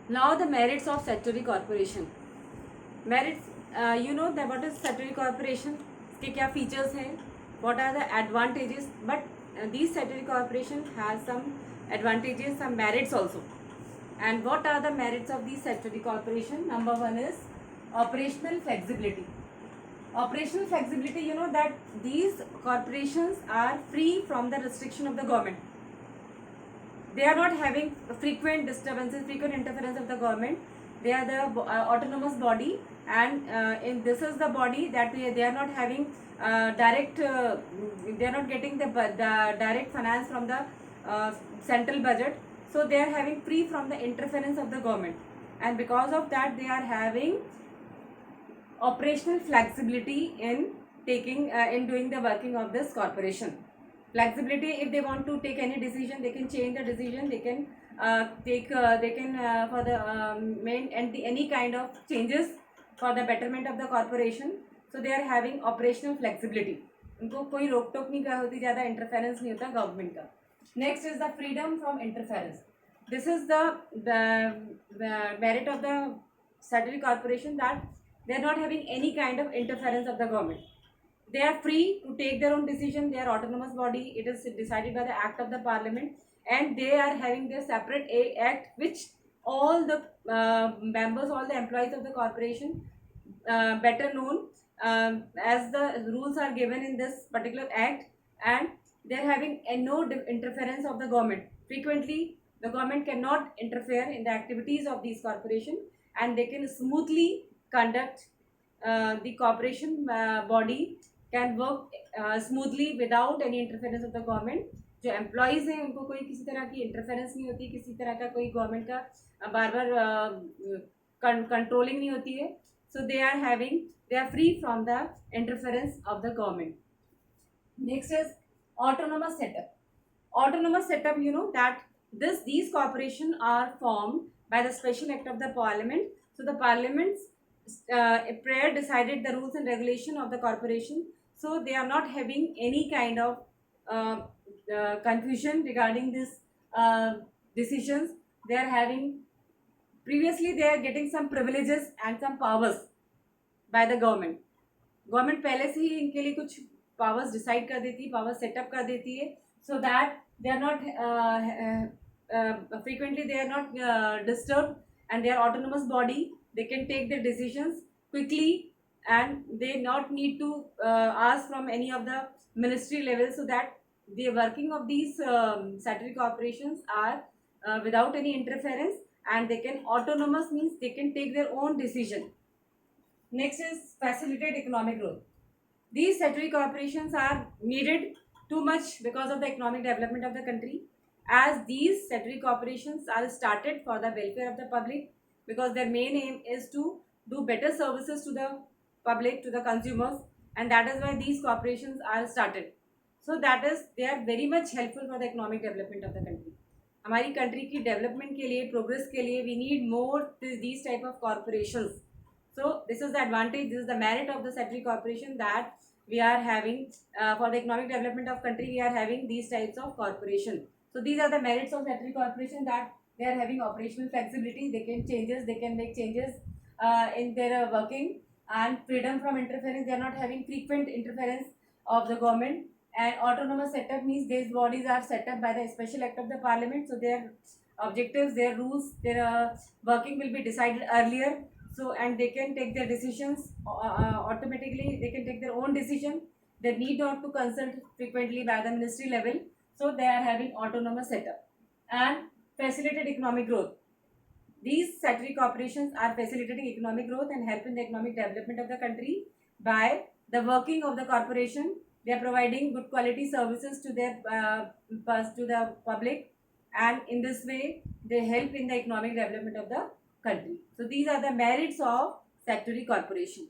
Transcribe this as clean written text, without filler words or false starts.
Now the merits of statutory corporation. Merits, you know that what is statutory corporation? इसके क्या features हैं? What are the advantages? But these statutory corporation has some advantages, some merits also. And what are the merits of these statutory corporation? Number one is operational flexibility. Operational flexibility, you know that these corporations are free from the restriction of the government. They are not having frequent disturbances, frequent interference of the government. They are the autonomous body, and in this is the body that they are not having direct. They are not getting the direct finance from the central budget. So they are having free from the interference of the government, and because of that they are having operational flexibility in taking in doing the working of this corporation. Flexibility, if they want to take any decision, they can change the decision, they can they can for the main and any kind of changes for the betterment of the corporation. So they are having operational flexibility. उनको कोई रोक टोक नहीं होती, ज़्यादा interference नहीं होता government का. Next is the freedom from interference. This is the merit of the statutory corporation, that they are not having any kind of interference of the government. They are free to take their own decision. They are autonomous body. It is decided by the act of the parliament, and they are having their separate act, which all the members, all the employees of the corporation better known as the rules are given in this particular act, and they are having no interference of the government. Frequently the government cannot interfere in the activities of these corporation, and they can smoothly conduct the corporation body can work smoothly without any interference of the government. जो employees हैं उनको कोई किसी तरह की interference नहीं होती, किसी तरह का कोई गवर्नमेंट का बार बार कंट्रोलिंग नहीं होती है. So they are free from the interference of the government. Next is autonomous setup. Autonomous setup, you know that these corporation are formed by the special act of the parliament. So the parliament's prayer decided the rules and regulation of the corporation. So they are not having any kind of confusion regarding this decisions. They are having, previously they are getting some privileges and some powers by the government. Government पहले से ही इनके लिए कुछ powers decide कर देती है, power setup कर देती है, so that they are not frequently they are not disturbed, and they are autonomous body. They can take their decisions quickly, and they not need to ask from any of the ministry level, so that the working of these statutory corporations are without any interference, and they can autonomous means they can take their own decision. Next is facilitate economic growth. These statutory corporations are needed too much because of the economic development of the country, as these statutory corporations are started for the welfare of the public, because their main aim is to do better services to the public, to the consumers, and that is why these corporations are started. So that is, they are very much helpful for the economic development of the country. हमारी country की development के लिए, progress के लिए, we need more these type of corporations. So this is the advantage, this is the merit of the statutory corporation, that we are having for the economic development of country, we are having these types of corporation. So these are the merits of statutory corporation, that they are having operational flexibility, they can make changes in their working, and freedom from interference. They are not having frequent interference of the government, and autonomous setup means these bodies are set up by the special act of the parliament. So their objectives, their rules, their working will be decided earlier. So, and they can take their decisions automatically. They can take their own decision. They need not to consult frequently by the ministry level. So they are having autonomous setup. And facilitated economic growth. These statutory corporations are facilitating economic growth and helping the economic development of the country by the working of the corporation. They are providing good quality services to their to the public, and in this way they help in the economic development of the country. So these are the merits of statutory corporation.